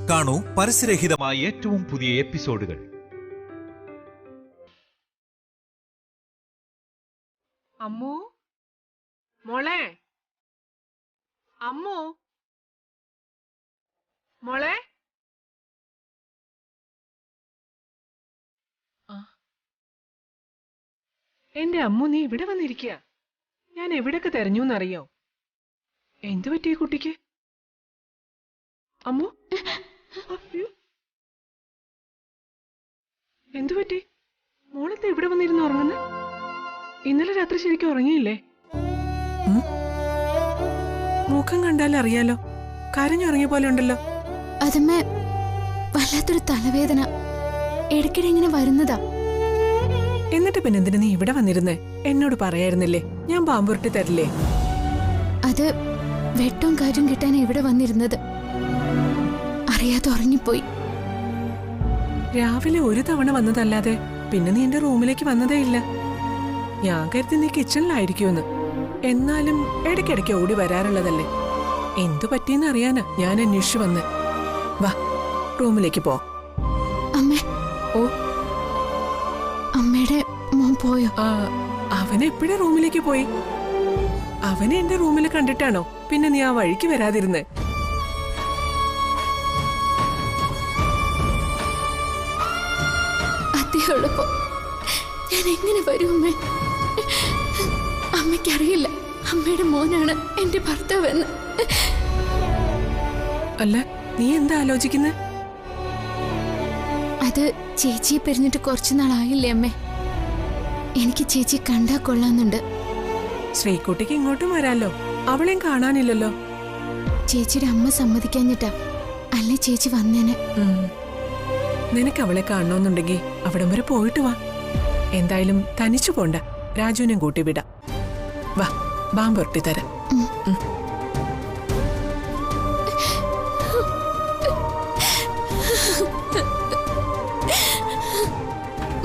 കാണൂ പരസ്യരഹിതമായ ഏറ്റവും പുതിയ എപ്പിസോഡുകൾ. അമ്മു, മോളെ, അമ്മു, മോളെ. എന്റെ അമ്മു, നീ ഇവിടെ വന്നിരിക്കുക. ഞാൻ എവിടൊക്കെ തെരഞ്ഞൂന്നറിയോ? എന്തു പറ്റി ഈ കുട്ടിക്ക്? അമ്മു, എന്തു പറ്റി? മോളെന്താ ഇവിടെ വന്നിരുന്ന് ഉറങ്ങുന്നേ? ഇന്നലെ രാത്രി ശരിക്കും ഉറങ്ങിയില്ലേ? മുഖം കണ്ടാൽ അറിയാലോ, കരഞ്ഞുറങ്ങിയ പോലെ ഉണ്ടല്ലോ. അതമ്മേ, വല്ലാത്തൊരു തലവേദന ഇടയ്ക്കിടെ ഇങ്ങനെ വരുന്നതാ. എന്നിട്ട് പിന്നെ എന്തിനാ നീ ഇവിടെ വന്നിരുന്നേ? എന്നോട് പറയായിരുന്നില്ലേ? ഞാൻ പാമ്പുരുട്ടി തരില്ലേ? അത് വെട്ടവും കാര്യം കിട്ടാൻ ഇവിടെ വന്നിരുന്നത്. അറിയാതെ ഉറങ്ങിപ്പോയി. രാവിലെ ഒരു തവണ വന്നതല്ലാതെ പിന്നെ നീ എന്റെ റൂമിലേക്ക് വന്നതേ ഇല്ല. ഞാൻ കരുതി നീ കിച്ചണിലായിരിക്കുമെന്ന്. എന്നാലും ഇടയ്ക്കിടയ്ക്ക് ഓടി വരാറുള്ളതല്ലേ. എന്തു പറ്റിയെന്ന് അറിയാനാ ഞാൻ അന്വേഷിച്ചു വന്ന്. വാ, റൂമിലേക്ക് പോ. അമ്മേ, ഓ, അമ്മയുടെ മോൻ പോയോ? അവനെപ്പോഴും റൂമിലേക്ക് പോയി. അവനെ എന്റെ റൂമിൽ കണ്ടിട്ടാണോ പിന്നെ നീ ആ വഴിക്ക് വരാതിരുന്നേ? അതേയുള്ളപ്പോ ഞാൻ എങ്ങനെ വരും അമ്മേ? അമ്മയ്ക്കറിയില്ല അമ്മയുടെ മോനാണ് എന്റെ ഭർത്താവെന്ന്. അല്ല, നീ എന്താ ആലോചിക്കുന്നെ? അത് ചേച്ചിയെ പിരിഞ്ഞിട്ട് കുറച്ചു നാളായില്ലേ അമ്മേ. എനിക്ക് ചേച്ചി കണ്ടാ കൊള്ളാന്നുണ്ട്. ശ്രീകുട്ടിക്ക് ഇങ്ങോട്ടും വരാലോ, അവളെയും കാണാനില്ലല്ലോ. ചേച്ചിയുടെ അമ്മ സമ്മതിക്കാഞ്ഞിട്ടാ, അല്ലേ ചേച്ചി വന്നേനെ. നിനക്ക് അവളെ കാണണമെന്നുണ്ടെങ്കിൽ അവിടം വരെ പോയിട്ട് വാ. എന്തായാലും തനിച്ചു പോണ്ട, രാജുവിനെയും കൂട്ടി വിടാം. വാ, പാമ്പുരുട്ടി തരാം.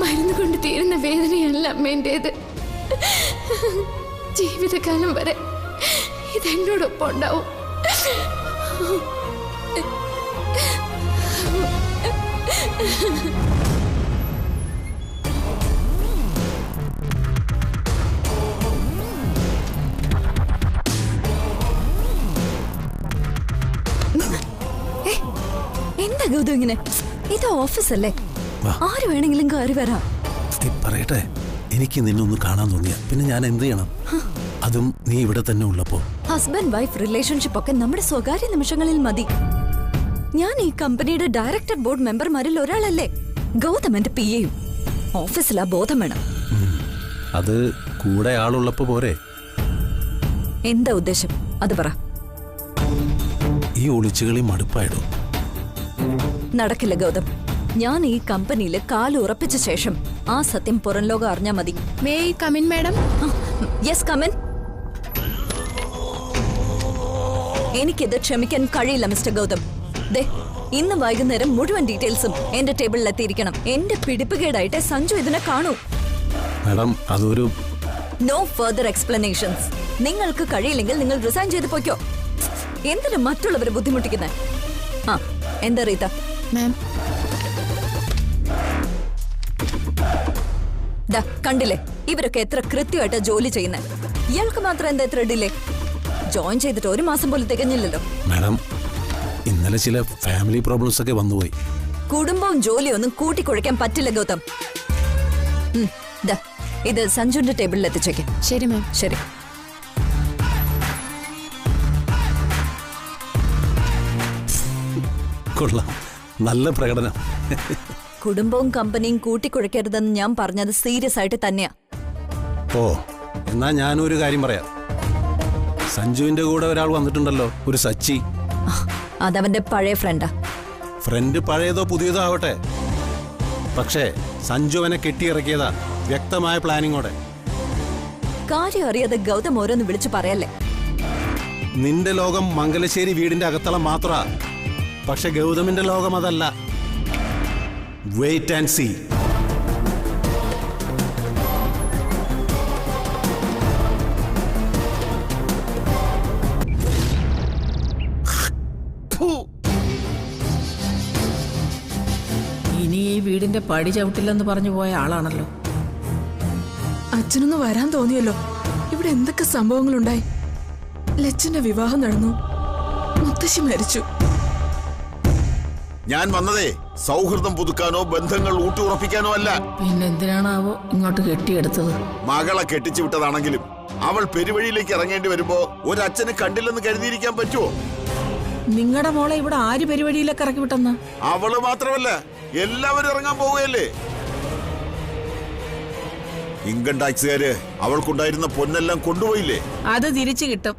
മരുന്ന് കൊണ്ട് തീരുന്ന വേദനയല്ല അമ്മേന്റേത്. ജീവിതകാലം വരെ ഇതെന്നോടൊപ്പം ഉണ്ടാവും. എന്താ ഗൗതം ഇങ്ങനെ? ഇത് ഓഫീസല്ലേ, ആര് വേണമെങ്കിലും കയറി വരാം. പറയട്ടെ, എനിക്ക് നിന്നൊന്ന് കാണാൻ തോന്നിയ പിന്നെ ഞാൻ എന്ത് ചെയ്യണം? അതും നീ ഇവിടെ തന്നെ ഉള്ളപ്പോ. ഹസ്ബൻഡ് വൈഫ് റിലേഷൻഷിപ്പ് ഒക്കെ നമ്മുടെ സ്വകാര്യ നിമിഷങ്ങളിൽ മതി. ഞാൻ ഈ കമ്പനിയുടെ ഡയറക്ടർ ബോർഡ് മെമ്പർമാരിൽ ഒരാളല്ലേ. ഗൗതമന്റെ PAയും. ഓഫീസിലാ ബോധം വേണം. അത് കൂടെ ആളുള്ളപ്പോ പോരെ? എന്താ ഉദ്ദേശം അത് പറ. ഈ ഒളിച്ചുകളി മടുപ്പായിടോ. നടക്കില്ല ഗൗതം. ഞാൻ ഈ കമ്പനിയിൽ കാലുറപ്പിച്ച ശേഷം ആ സത്യം പുറം ലോകം അറിഞ്ഞാ മതി. May I come in madam? Yes, come in. എനിക്കിത് ക്ഷമിക്കാൻ കഴിയില്ല മിസ്റ്റർ ഗൗതം. ദേ, ഇന്ന് വൈകുന്നേരം മുഴുവൻ ഡീറ്റെയിൽസും എന്റെ ടേബിളിൽ എത്തിയിരിക്കണം. എന്റെ പിടിപ്പുകേടായിട്ട് സഞ്ജു ഇതിനെ കാണൂ. മാഡം, അതൊരു നോ ഫർദർ എക്സ്പ്ലനേഷൻസ്. നിങ്ങൾക്ക് കഴിയില്ലെങ്കിൽ നിങ്ങൾ റിസൈൻ ചെയ്ത് പോയിക്കോ. എന്തിനു മറ്റുള്ളവരെ ബുദ്ധിമുട്ടിക്കുന്നേ? ആ, എന്താ റീത്ത? മാം, കണ്ടില്ലേ ഇവരൊക്കെ എത്ര കൃത്യമായിട്ടാ ജോലി ചെയ്യുന്നത്. ഇയാൾക്ക് മാത്രം എന്താ എത്ര ഡിലേ? ജോയിൻ ചെയ്തിട്ട് 1 മാസം പോലും തികഞ്ഞില്ലല്ലോ. മാഡം, ഇന്നലെ ചില ഫാമിലി പ്രോബ്ലംസ് ഒക്കെ വന്നുപോയി. കുടുംബവും ജോലിയും ഒന്നും കൂട്ടിക്കുഴയ്ക്കാൻ പറ്റില്ല ഗൗതം. ഇത് സഞ്ജുവിന്റെ ടേബിളിൽ എത്തിച്ചേക്ക്. ശരി മാം. ശരി. കൊള്ളാം, നല്ല പ്രകടനം. കുടുംബവും കമ്പനിയും കൂട്ടിക്കുഴയ്ക്കരുതെന്ന് ഞാൻ പറഞ്ഞത് സീരിയസ് ആയിട്ട് തന്നെയാ. ഓ, എന്നാ ഞാനൊരു കാര്യം പറയാം. സഞ്ജുവിന്റെ കൂടെ ഒരാൾ വന്നിട്ടുണ്ടല്ലോ, ഒരു സച്ചി. അതവന്റെ പഴയ ഫ്രണ്ടാ. ഫ്രണ്ട് പഴയതോ പുതിയതോ ആവട്ടെ, പക്ഷേ സഞ്ജു അവനെ കെട്ടിയിറക്കിയതാ വ്യക്തമായ പ്ലാനിങ്ങോടെ. കാര്യം അറിയാതെ ഗൗതം ഓരോന്ന് വിളിച്ചു പറയല്ലേ. നിന്റെ ലോകം മംഗലശ്ശേരി വീടിന്റെ അകത്തളം മാത്ര, പക്ഷെ ഗൗതമിന്റെ ലോകം അതല്ല. Wait and see. ഇനി ഈ വീടിന്റെ പടി ചവിട്ടില്ലെന്ന് പറഞ്ഞു പോയ ആളാണല്ലോ. അച്ഛനൊന്ന് വരാൻ തോന്നിയല്ലോ. ഇവിടെ എന്തൊക്കെ സംഭവങ്ങളുണ്ടായി. ലച്ചന്റെ വിവാഹം നടന്നു, മുത്തശ്ശി മരിച്ചു. ഞാൻ വന്നതേ സൗഹൃദം പുതുക്കാനോ ബന്ധങ്ങൾ ഊട്ടിയുറപ്പിക്കാനോ അല്ല. പിന്നെന്തിനാണാവോ ഇങ്ങോട്ട് കെട്ടിയെടുത്തത്? മകളെ കെട്ടിച്ചു വിട്ടതാണെങ്കിലും അവൾ പെരുവഴിയിലേക്ക് ഇറങ്ങേണ്ടി വരുമ്പോ ഒരച്ഛന് കണ്ടില്ലെന്ന് കരുതിയിരിക്കാൻ പറ്റുമോ? നിങ്ങളുടെ മോളെ ഇവിടെ ആര് പരിപാടിയിലൊക്കെ ഇറക്കി വിട്ടെന്ന്? അവള് മാത്രമല്ല, എല്ലാവരും ഇറങ്ങാൻ പോവുകയല്ലേ. ഇൻകം ടാക്സുകാര് അവൾക്കുണ്ടായിരുന്ന പൊന്നെല്ലാം കൊണ്ടുപോയില്ലേ? അത് തിരിച്ചു കിട്ടും.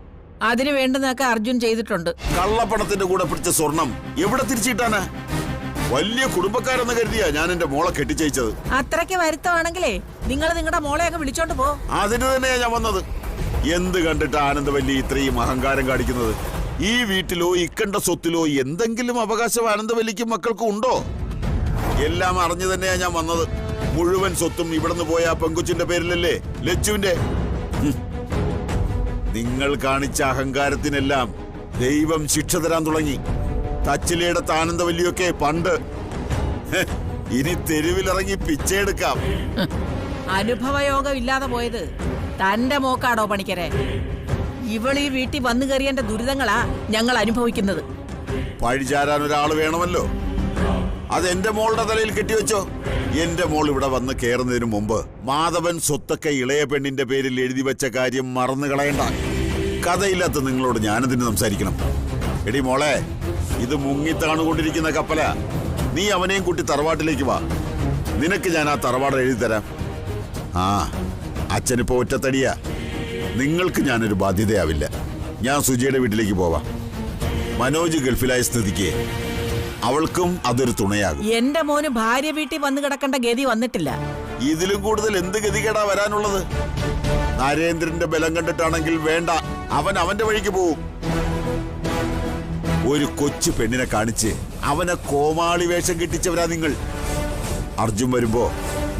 അതിന് വേണ്ടുന്നൊക്കെ അർജുൻ ചെയ്തിട്ടുണ്ട്. കള്ളപ്പണത്തിന്റെ കൂടെ പിടിച്ച സ്വർണം എവിടെ തിരിച്ചിട്ടാണ്? വലിയ കുടുംബക്കാരെന്ന് കരുതിയാ ഞാൻ എന്റെ മോളെ കെട്ടിച്ചയച്ചത്. അത്രയ്ക്ക് വരുത്തമാണെങ്കിലേ നിങ്ങൾ നിങ്ങളുടെ മോളെ അങ്ങ് വിളിച്ചോണ്ട് പോ. അതിന് തന്നെയാ ഞാൻ വന്നത്. എന്ത് കണ്ടിട്ട് ആനന്ദവല്ലി ഇത്രയും അഹങ്കാരം കാണിക്കുന്നത്? ഈ വീട്ടിലോ ഇക്കണ്ട സ്വത്തിലോ എന്തെങ്കിലും അവകാശം ആനന്ദവല്ലിക്കും മക്കൾക്കും ഉണ്ടോ? എല്ലാം അറിഞ്ഞു തന്നെയാ ഞാൻ വന്നത്. മുഴുവൻ സ്വത്തും ഇവിടുന്ന് പോയ ആ പെങ്കുച്ചിന്റെ പേരിലല്ലേ, ലച്ചുവിന്റെ. നിങ്ങൾ കാണിച്ച അഹങ്കാരത്തിനെല്ലാം ദൈവം ശിക്ഷ തരാൻ തുടങ്ങി. തച്ചിലയുടെ ആനന്ദവല്ലിയൊക്കെ പണ്ട്. ഇനി തെരുവിലിറങ്ങി പിച്ചെടുക്കാം. അനുഭവയോഗം ഇല്ലാതെ പോയത് തന്റെ മോക്കാടോ പണിക്കരെ? ഇവളീ വീട്ടിൽ വന്നു കയറിയന്റെ ദുരിതങ്ങളാ ഞങ്ങൾ അനുഭവിക്കുന്നത്. പഴിചാരാൻ ഒരാള് വേണമല്ലോ. അതെന്റെ മോളുടെ തലയിൽ കെട്ടിവെച്ചോ. എന്റെ മോൾ ഇവിടെ വന്ന് കയറുന്നതിന് മുമ്പ് മാധവൻ സ്വത്തൊക്കെ ഇളയ പെണ്ണിന്റെ പേരിൽ എഴുതി വെച്ച കാര്യം മറന്നു കളയണ്ട. കഥയില്ലാത്ത നിങ്ങളോട് ഞാനെന്തിനു സംസാരിക്കണം? എടി മോളെ, ഇത് മുങ്ങിത്താണുകൊണ്ടിരിക്കുന്ന കപ്പല. നീ അവനെയും കൂട്ടി തറവാട്ടിലേക്ക് വാ. നിനക്ക് ഞാൻ ആ തറവാട് എഴുതി തരാം. ആ, അച്ഛനിപ്പോ ഒറ്റത്തടിയാ. നിങ്ങൾക്ക് ഞാനൊരു ബാധ്യതയാവില്ല. ഞാൻ സുജിയുടെ വീട്ടിലേക്ക് പോവാം. മനോജ് ഗൾഫിലായ സ്ഥിതിക്ക് അവൾക്കും അതൊരു തുണയാകും. എന്റെ മോന് ഭാര്യ വീട്ടിൽ വന്നു കിടക്കേണ്ട ഗതി വന്നിട്ടില്ല. ഇതിലും കൂടുതൽ എന്ത് ഗതികേടാ വരാനുള്ളത്? നരേന്ദ്രന്റെ ബലം കണ്ടിട്ടാണെങ്കിൽ വേണ്ട, അവൻ അവന്റെ വഴിക്ക് പോവും. ഒരു കൊച്ചു പെണ്ണിനെ കാണിച്ച് അവനെ കോമാളി വേഷം കെട്ടിച്ചവരാ നിങ്ങൾ. അർജുൻ വരുമ്പോ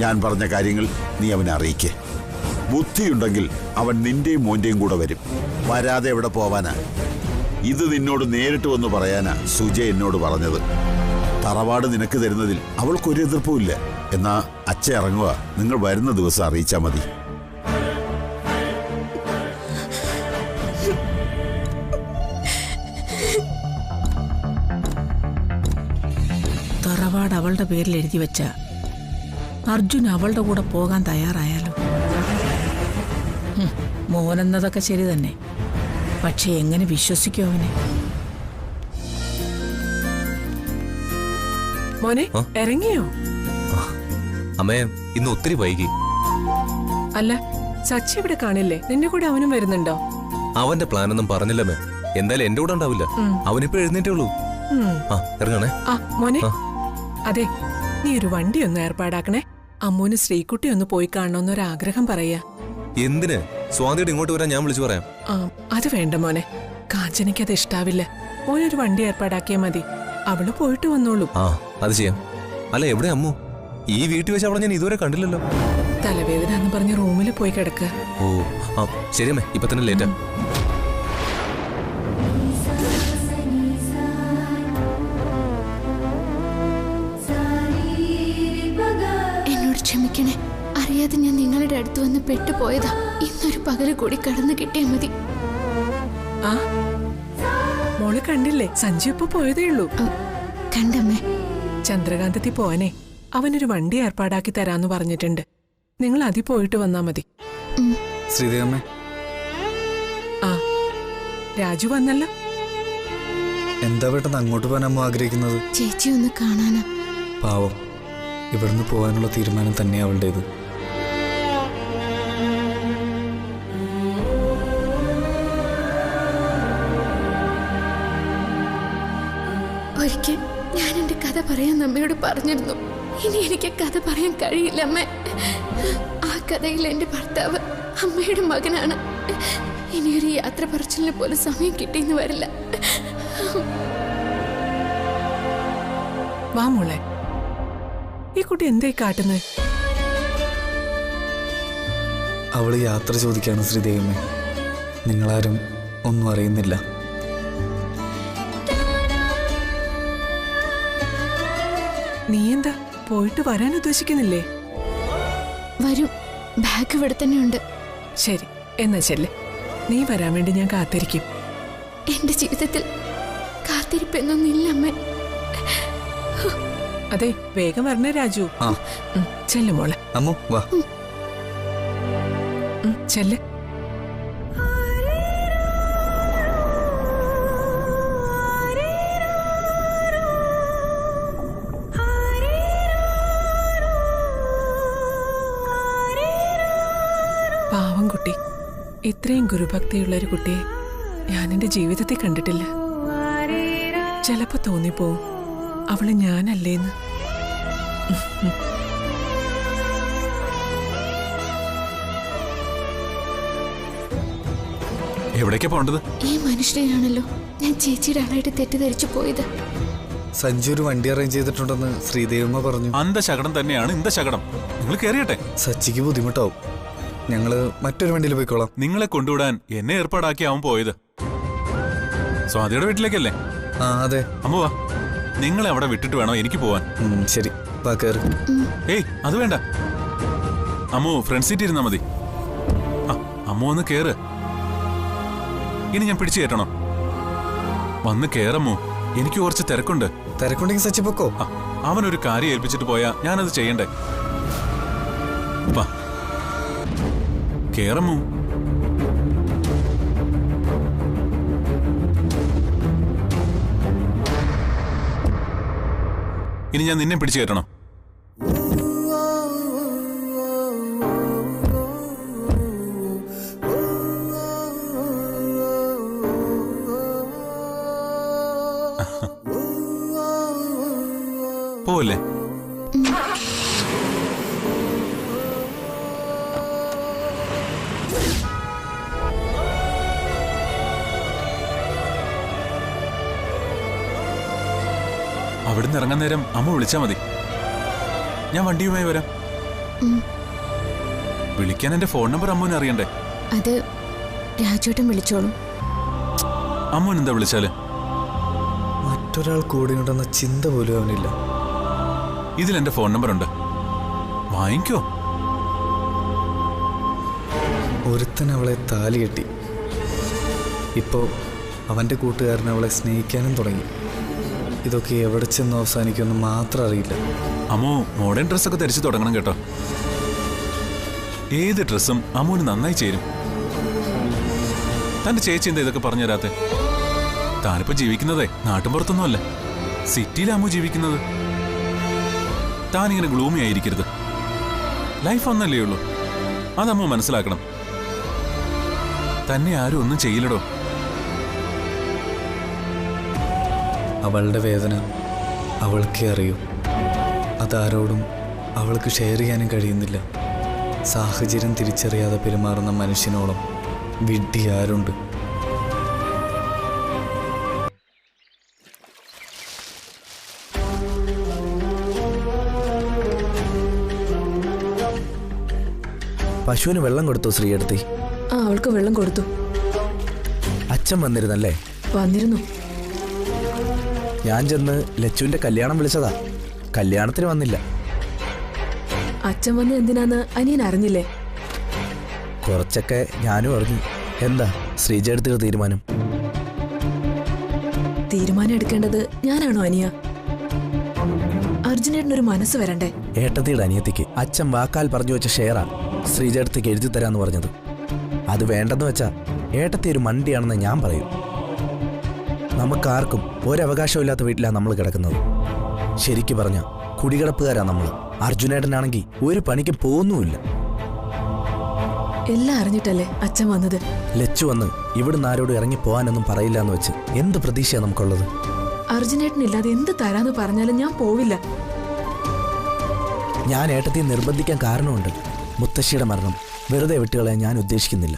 ഞാൻ പറഞ്ഞ കാര്യങ്ങൾ നീ അവനെ അറിയിക്കേ. ബുദ്ധിയുണ്ടെങ്കിൽ അവൻ നിന്റെയും മോന്റെയും കൂടെ വരും. വരാതെ എവിടെ പോവാനാ? ഇത് നിന്നോട് നേരിട്ട് വന്ന് പറയാനാ സുജയ എന്നോട് പറഞ്ഞത്. തറവാട് നിനക്ക് തരുന്നതിൽ അവൾക്കൊരു എതിർപ്പുമില്ല. എന്നാ അച്ഛ ഇറങ്ങുക, നിങ്ങൾ വരുന്ന ദിവസം അറിയിച്ചാ മതി. തറവാട് അവളുടെ പേരിൽ എഴുതി വെച്ച അർജുൻ അവളുടെ കൂടെ പോകാൻ തയ്യാറായാലോ? മോനെന്നതൊക്കെ ശരി തന്നെ, പക്ഷെ എങ്ങനെ വിശ്വസിക്കും അവനെ? മോനെ, ഇറങ്ങിയോ? അമ്മേ, ഇന്ന് ഒത്തിരി വൈകി. അല്ല, സച്ചി ഇവിടെ കാണില്ലേ? നിന്റെ കൂടെ അവനും വരുന്നുണ്ടോ? അവന്റെ പ്ലാനൊന്നും പറഞ്ഞില്ലമ്മേ. എന്തായാലും എന്റെ കൂടെ ഉണ്ടാവില്ല. അവനിപ്പോ എഴുന്നേറ്റേ ഉള്ളൂ. ഇറങ്ങണേ. ആ മോനെ, അതെ, നീ ഒരു വണ്ടി ഒന്ന് ഏർപ്പാടാക്കണേ. അമ്മൂന് ശ്രീകുട്ടി ഒന്ന് പോയി കാണണമെന്നൊരാഗ്രഹം പറയാ. എന്തിന്? സ്വാതിയുടെ ഇങ്ങോട്ട് വരാൻ ഞാൻ വിളിച്ചു പറയാം. അത് വേണ്ട മോനെ, കാഞ്ചനയ്ക്കത് ഇഷ്ടാവില്ല. മോനൊരു വണ്ടി ഏർപ്പാടാക്കിയാ മതി. അവള് പോയിട്ട് വന്നോളൂ. അത് ചെയ്യാം. അല്ല, എവിടെ അമ്മു? ഈ വീട്ടിൽ വെച്ച് അവളെ ഞാൻ ഇതുവരെ കണ്ടില്ലല്ലോ. തലവേദന എന്ന് പറഞ്ഞ് റൂമിൽ പോയി കിടക്കുക. ഓ, ശരിയമ്മേ, ഇപ്പൊ തന്നെ ലേറ്റാ. എന്നോട് ക്ഷമിക്കണേ. അറിയാതെ ഞാൻ നിങ്ങളുടെ അടുത്ത് വന്ന് പെട്ടുപോയതാ. ഇന്നൊരു പകല് കൂടി കടന്നു കിട്ടിയാൽ മതി. മോള് കണ്ടില്ലേ? സഞ്ജു ഇപ്പൊ പോയതേ ഉള്ളൂ. കണ്ടമ്മേ. ചന്ദ്രകാന്തത്തിൽ പോവാനേ അവനൊരു വണ്ടി ഏർപ്പാടാക്കി തരാന്ന് പറഞ്ഞിട്ടുണ്ട്. നിങ്ങൾ അതിൽ പോയിട്ട് വന്നാ മതി. ശ്രീദേവമ്മേ. രാജു വന്നല്ലോ. എന്താ പെട്ടെന്ന് അങ്ങോട്ട് പോകാൻ അമ്മ ആഗ്രഹിക്കുന്നത്? ചേച്ചി ഒന്ന് കാണാനാ. പാവം, ഇവിടുന്ന് പോകാനുള്ള തീരുമാനം തന്നെയാ അവളുടേത്. ഒരിക്കൽ ഞാൻ എന്റെ കഥ പറയാൻ അമ്മയോട് പറഞ്ഞിരുന്നു. ഇനി എനിക്ക് കഥ പറയാൻ കഴിയില്ല അമ്മ. ആ കഥയിൽ എന്റെ ഭർത്താവ് അമ്മയുടെ മകനാണ്. ഇനിയൊരു യാത്ര പറച്ചിലിന് പോലും സമയം കിട്ടിയെന്ന് വരില്ല. വാ മോളെ, ഈ കുട്ടി എന്തായി കാട്ടുന്നത്? അവള് യാത്ര ചോദിക്കാണ് ശ്രീദേവമ്മേ. നിങ്ങളാരും ഒന്നും അറിയുന്നില്ല. നീ എന്താ പോയിട്ട് വരാൻ ഉദ്ദേശിക്കുന്നില്ലേ? വരും. ബാഗ് ഇവിടെ തന്നെ ഉണ്ട്. ശരി, എന്നാ ചെല്ല്. നീ വരാൻ വേണ്ടി ഞാൻ കാത്തിരിക്കും. എന്റെ ജീവിതത്തിൽ കാത്തിരിപ്പൊന്നൊന്നില്ല അമ്മേ. അതെ, വേഗം വരണേ രാജു. ആ ചെല്ലു മോളെ. അമ്മു വാ. ചെല്ല്. പാവം കുട്ടി. ഇത്രയും ഗുരുഭക്തിയുള്ള ഒരു കുട്ടിയെ ഞാൻ എന്റെ ജീവിതത്തിൽ കണ്ടിട്ടില്ല. ചിലപ്പോ തോന്നിപ്പോവും അവള് ഞാനല്ലേന്ന്. എവിടേക്കാ പോണ്ടത്? ഈ മനുഷ്യനെയാണല്ലോ ഞാൻ ചേച്ചിയുടെ ആളായിട്ട് തെറ്റിദ്ധരിച്ചു പോയത്. സഞ്ജു ഒരു വണ്ടി അറേഞ്ച് ചെയ്തിട്ടുണ്ടെന്ന് ശ്രീദേവമ്മ പറഞ്ഞു. അന്തശകടം തന്നെയാണ് ഇന്തശകടം. നിങ്ങൾ കയറിയട്ടെ. സച്ചിക്ക് ബുദ്ധിമുട്ടാവും. ഞങ്ങള് മറ്റൊരു വണ്ടിയിൽ പോയിക്കോളാം. നിങ്ങളെ കൊണ്ടുവിടാൻ എന്നെ ഏർപ്പാടാക്കി അവൻ പോയത്. സ്വാതിയുടെ വീട്ടിലേക്കല്ലേ? ആ അതെ. അമ്മ വാ, നിങ്ങളെ അവിടെ വിട്ടിട്ട് വേണോ എനിക്ക് പോവാൻ. ശരി, വാ കയറി. ഏയ് അത് വേണ്ട, അമ്മു ഫ്രണ്ട് സീറ്റ് ഇരുന്നാ മതി. അമ്മു ഒന്ന് കേറ്. ഇനി ഞാൻ പിടിച്ചു കയറ്റണോ? വന്ന് കേറമ്മു, എനിക്ക് കുറച്ച് തിരക്കുണ്ട്. തിരക്കുണ്ടെങ്കിൽ സച്ചി പൊക്കോ. അവനൊരു കാര്യം ഏൽപ്പിച്ചിട്ട് പോയാ ഞാനത് ചെയ്യണ്ടേ? വാ കേറമ്മു. ഇനി ഞാൻ നിന്നെ പിടിച്ചു കയറ്റണം. പോവല്ലേ? അവിടുന്ന് ഇറങ്ങാൻ നേരം അമ്മ വിളിച്ചാ മതി. ഞാൻ വണ്ടിയുമായി വരാം. വിളിക്കാൻ എന്റെ ഫോൺ നമ്പർ അമ്മുവിന് അറിയണ്ടേ? അത് രാജുവേട്ടൻ വിളിച്ചോളും. അമ്മുവിന് എന്താ വിളിച്ചാല്? മറ്റൊരാൾ കൂടെ ഉണ്ടെന്ന ചിന്ത പോലും അവനില്ല. ഇതിൽ എന്റെ ഫോൺ നമ്പർ ഉണ്ട്, വാങ്ങിക്കോ. ഒരുത്തൻ അവളെ താലി കെട്ടി. ഇപ്പോ അവന്റെ കൂട്ടുകാരൻ അവളെ സ്നേഹിക്കാനും തുടങ്ങി. ഇതൊക്കെ എവിടെ ചെന്ന് അവസാനിക്കുമെന്ന് മാത്രം അറിയില്ല. അമ്മു മോഡേൺ ഡ്രസ്സൊക്കെ ധരിച്ചു തുടങ്ങണം കേട്ടോ. ഏത് ഡ്രസ്സും അമ്മുവിന് നന്നായി ചേരും. തന്റെ ചേച്ചി എന്താ ഇതൊക്കെ പറഞ്ഞു തരാത്തെ? താനിപ്പോ ജീവിക്കുന്നതേ നാട്ടുമ്പുറത്തൊന്നുമല്ല, സിറ്റിയിലെ അമ്മു ജീവിക്കുന്നത്. താനിങ്ങനെ ഗ്ലൂമി ആയിരിക്കരുത്. ലൈഫ് ഒന്നല്ലേ ഉള്ളൂ, അതമ്മു മനസ്സിലാക്കണം. തന്നെ ആരും ഒന്നും ചെയ്യില്ലടോ. അവളുടെ വേദന അവൾക്കേ അറിയൂ. അതാരോടും അവൾക്ക് ഷെയർ ചെയ്യാനും കഴിയുന്നില്ല. സാഹചര്യം തിരിച്ചറിയാതെ പെരുമാറുന്ന മനുഷ്യനോളം വിഡ്ഢി ആരുണ്ട്? പശുവിന് വെള്ളം കൊടുത്തു ശ്രീയെടുത്തി? ആ, അവൾക്ക് വെള്ളം കൊടുത്തു. അച്ഛൻ വന്നിരുന്നല്ലേ? വന്നിരുന്നു. ഞാൻ ചെന്ന് ലച്ചുവിന്റെ കല്യാണം വിളിച്ചതാ. കല്യാണത്തിന് വന്നില്ല. അച്ഛൻ വന്ന് എന്തിനാന്ന് അനിയൻ അറിഞ്ഞില്ലേ? കുറച്ചൊക്കെ ഞാനും അറിഞ്ഞു. എന്താ ശ്രീജയെടുത്തിയുടെ തീരുമാനം? തീരുമാനം എടുക്കേണ്ടത് ഞാനാണോ അനിയ? അർജുനേട്ടനൊരു മനസ്സ് വരണ്ടേ? ഏട്ടത്തിയുടെ അനിയത്തിക്ക് അച്ഛൻ വാക്കാൽ പറഞ്ഞു വെച്ച ഷെയറാ ശ്രീജയെടുത്തേക്ക് എഴുതി തരാന്ന് പറഞ്ഞത്. അത് വേണ്ടെന്ന് വെച്ചാ ഏട്ടത്തി ഒരു മണ്ടിയാണെന്ന് ഞാൻ പറയും. നമുക്കാർക്കും ഒരവകാശമില്ലാത്ത വീട്ടിലാണ് നമ്മൾ കിടക്കുന്നത്. ശരിക്കു പറഞ്ഞ കുടികിടപ്പുകാരാ നമ്മൾ. അർജുനേട്ടനാണെങ്കിൽ ഒരു പണിക്ക് പോകുന്നുമില്ല. എല്ലാം അറിഞ്ഞിട്ടല്ലേ അച്ഛൻ വന്നത്? ലച്ചു വന്ന് ഇവിടുന്ന് ആരോടും ഇറങ്ങി പോകാനൊന്നും പറയില്ല എന്ന് വെച്ച് എന്ത് പ്രതീക്ഷയാണ് നമുക്കുള്ളത്? അർജുനേട്ടനില്ലാതെ എന്ത് തരാന്ന് പറഞ്ഞാലും ഞാൻ പോവില്ല. ഞാൻ ഏട്ടത്തിയെ നിർബന്ധിക്കാൻ കാരണമുണ്ട്. മുത്തശ്ശിയുടെ മരണം വെറുതെ വിട്ടുകളയാൻ ഞാൻ ഉദ്ദേശിക്കുന്നില്ല.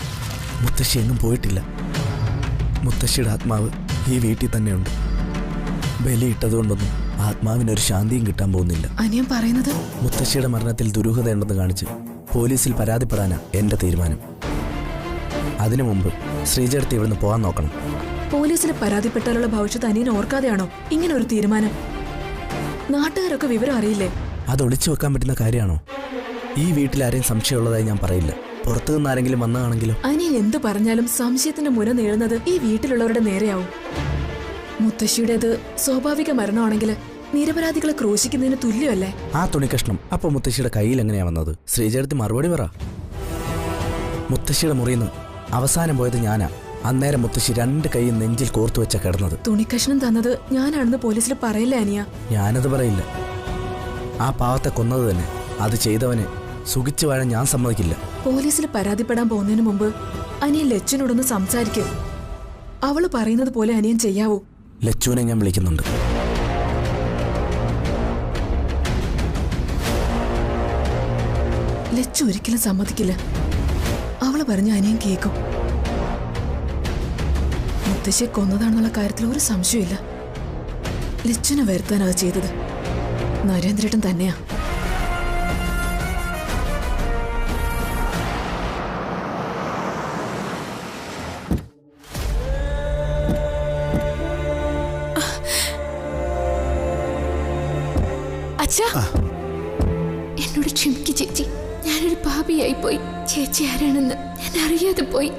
മുത്തശ്ശി എങ്ങും പോയിട്ടില്ല. മുത്തശ്ശിയുടെ ആത്മാവ് ഈ വീട്ടിൽ തന്നെയുണ്ട്. ബലിയിട്ടതുകൊണ്ടൊന്നും ആത്മാവിനൊരു ശാന്തിയും കിട്ടാൻ പോകുന്നില്ല. അനിയൻ പറയുന്നത്? മുത്തശ്ശിയുടെ മരണത്തിൽ ദുരൂഹതയുണ്ടെന്ന് കാണിച്ച് പോലീസിൽ പരാതിപ്പെടാനാ എന്റെ തീരുമാനം. അതിനു മുമ്പ് ശ്രീജയെടുത്ത് ഇവിടുന്ന് പോകാൻ നോക്കണം. പോലീസിൽ പരാതിപ്പെട്ടാലുള്ള ഭവിഷ്യത്ത് അനിയൻ ഓർക്കാതെയാണോ ഇങ്ങനെ ഒരു തീരുമാനം? നാട്ടുകാരൊക്കെ വിവരം അറിയില്ലേ? അത് ഒളിച്ചു വെക്കാൻ പറ്റുന്ന കാര്യമാണോ? ഈ വീട്ടിൽ ആരെയും സംശയമുള്ളതായി ഞാൻ പറയില്ല. പുറത്തു നിന്ന് ആരെങ്കിലും വന്നതാണെങ്കിലോ? അനിയൻ എന്തു പറഞ്ഞാലും സംശയത്തിന്റെ മുന നേടുന്നത് ഈ വീട്ടിലുള്ളവരുടെ നേരെയാവും. മുത്തശ്ശിയുടേത് സ്വാഭാവിക മരണമാണെങ്കിൽ നിരപരാധികളെ ക്രൂശിക്കുന്നതിന് തുല്യമല്ലേ? ആ തുണിക്കഷ്ണം അപ്പൊ മുത്തശ്ശിയുടെ കയ്യിൽ എങ്ങനെയാ വന്നത്? ശ്രീജയടുത്ത് മറുപടി പറ. മുത്തശ്ശിയുടെ മുറിയിൽ നിന്ന് അവസാനം പോയത് ഞാനാ. അന്നേരം മുത്തശ്ശി 2 കൈ നെഞ്ചിൽ കോർത്തു വെച്ച കിടന്നത്. തുണിക്കഷ്ണം തന്നത് ഞാനാണെന്ന് പോലീസിൽ പറയില്ല അനിയ. ഞാനത് പറയില്ല. ആ പാവത്തെ കൊന്നത് തന്നെ. അത് ചെയ്തവനെ സുഖിച്ചു വാഴാൻ ഞാൻ സമ്മതിക്കില്ല. പോലീസിൽ പരാതിപ്പെടാൻ പോകുന്നതിന് മുമ്പ് അനിയൻ ലച്ചുനോടൊന്ന് സംസാരിക്കും. അവള് പറയുന്നത് പോലെ അനിയൻ ചെയ്യാവൂ. ലച്ചുവിനെ ഞാൻ വിളിക്കുന്നുണ്ട്. ലച്ചു ഒരിക്കലും സമ്മതിക്കില്ല. അവള് പറഞ്ഞ അനിയൻ കേൾക്കും. മുത്തശ്ശിയെ കൊന്നതാണെന്നുള്ള കാര്യത്തിൽ ഒരു സംശയമില്ല. ലച്ചുനെ വരുത്താൻ അത് ചെയ്തത് നരേന്ദ്രേട്ടൻ തന്നെയാ. അച്ഛാ, എന്നോട് ക്ഷമിക്ക് ചേച്ചി. ഞാനൊരു പാപിയായി പോയി. ചേച്ചി ആരാണെന്ന് ഞാൻ അറിയാതെ പോയി.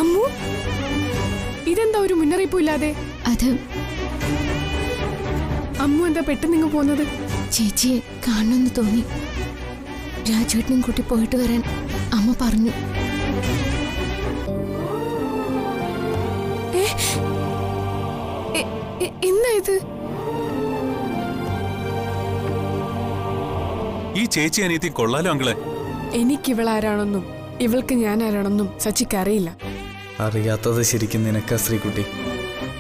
അമ്മു, ഇതെന്താ ഒരു മുന്നറിയിപ്പും ഇല്ലാതെ? അത് അമ്മു എന്താ പെട്ടെന്ന് പോകുന്നത്? ചേച്ചിയെ കാണണമെന്ന് തോന്നി. രാജുവേട്ടനും കൂട്ടി പോയിട്ട് വരാൻ അമ്മ പറഞ്ഞു. എന്നാ ഇത്? ഈ ചേച്ചി അനിയത്തി കൊള്ളാലോ അങ്കിളെ. എനിക്കിവളാരാണെന്നും ഇവൾക്ക് ഞാൻ ആരാണെന്നും സച്ചിക്ക് അറിയില്ല. അറിയാത്തത് ശരിക്കും നിനക്കാ ശ്രീകുട്ടി.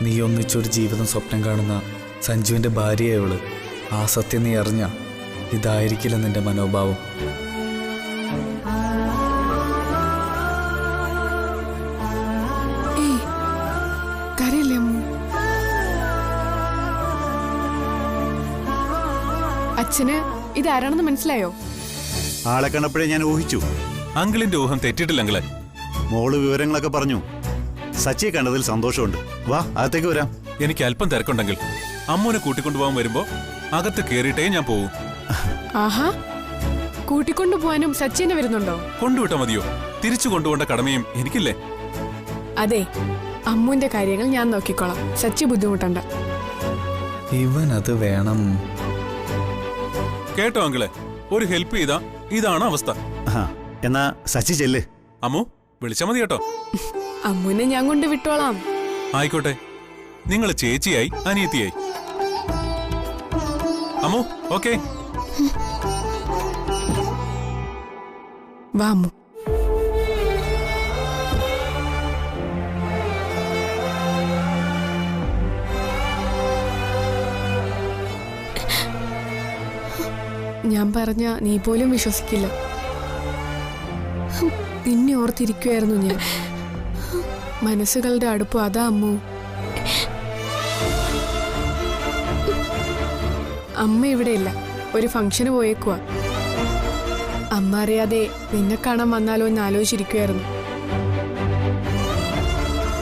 നീ ഒന്നിച്ചൊരു ജീവിതം സ്വപ്നം കാണുന്ന സഞ്ജുവിന്റെ ഭാര്യയെ ഇവള്. ആ സത്യം നീ അറിഞ്ഞ ഇതായിരിക്കില്ല നിന്റെ മനോഭാവം. കരയില്ലേ അമ്മു? അച്ഛന് ഇതാരാണെന്ന് മനസ്സിലായോ? ആളെ കണ്ടപ്പോഴേ ഞാൻ ഊഹിച്ചു. അങ്കിളിന്റെ ഊഹം തെറ്റിട്ടില്ല അങ്കിളെ. മോള് വിവരങ്ങളൊക്കെ പറഞ്ഞു. സച്ചിയെ കണ്ടതിൽ സന്തോഷമുണ്ട്. വാ, അകത്തേക്ക് വരാം. എനിക്ക് അല്പം തിരക്കുണ്ടെങ്കിൽ അമ്മൂനെ കൂട്ടിക്കൊണ്ടുപോകാൻ വരുമ്പോ അകത്ത് കേറിയിട്ടേ ഞാൻ പോകൂ. ആഹാ, കൂട്ടിക്കൊണ്ടുപോകാനും സച്ചിനെ വരുന്നുണ്ടോ? കൊണ്ടുവിട്ടാ മതിയോ? തിരിച്ചു കൊണ്ടുപോകേണ്ട കടമയും എനിക്കില്ലേ? അതെ, അമ്മുവിന്റെ കാര്യങ്ങൾ ഞാൻ നോക്കിക്കോളാം. സച്ചി ബുദ്ധിമുട്ടണ്ട. ഇവനത് വേണം. കേട്ടോ അങ്കിളെ, ഒരു ഹെൽപ്പ് ചെയ്താ ഇതാണ് അവസ്ഥ. എന്നാ സച്ചി ചെല്ല്. അമ്മു വിളിച്ചാ മതി കേട്ടോ. അമ്മുവിനെ ഞാൻ കൊണ്ട് വിട്ടോളാം. ആയിക്കോട്ടെ, നിങ്ങൾ ചേച്ചിയായി അനിയത്തിയായി. അമ്മു ഓക്കെ. വാ അമ്മു. ഞാൻ പറഞ്ഞ നീ പോലും വിശ്വസിക്കില്ല. നിന്നെ ഓർത്തിരിക്കുമായിരുന്നു ഞാൻ. മനസ്സുകളുടെ അടുപ്പം അതാ അമ്മു. അമ്മ ഇവിടെയില്ല, ഒരു ഫംഗ്ഷന് പോയേക്കുവാ. അമ്മ അറിയാതെ നിന്നെ കാണാൻ വന്നാലോ എന്ന് ആലോചിച്ചിരിക്കുമായിരുന്നു.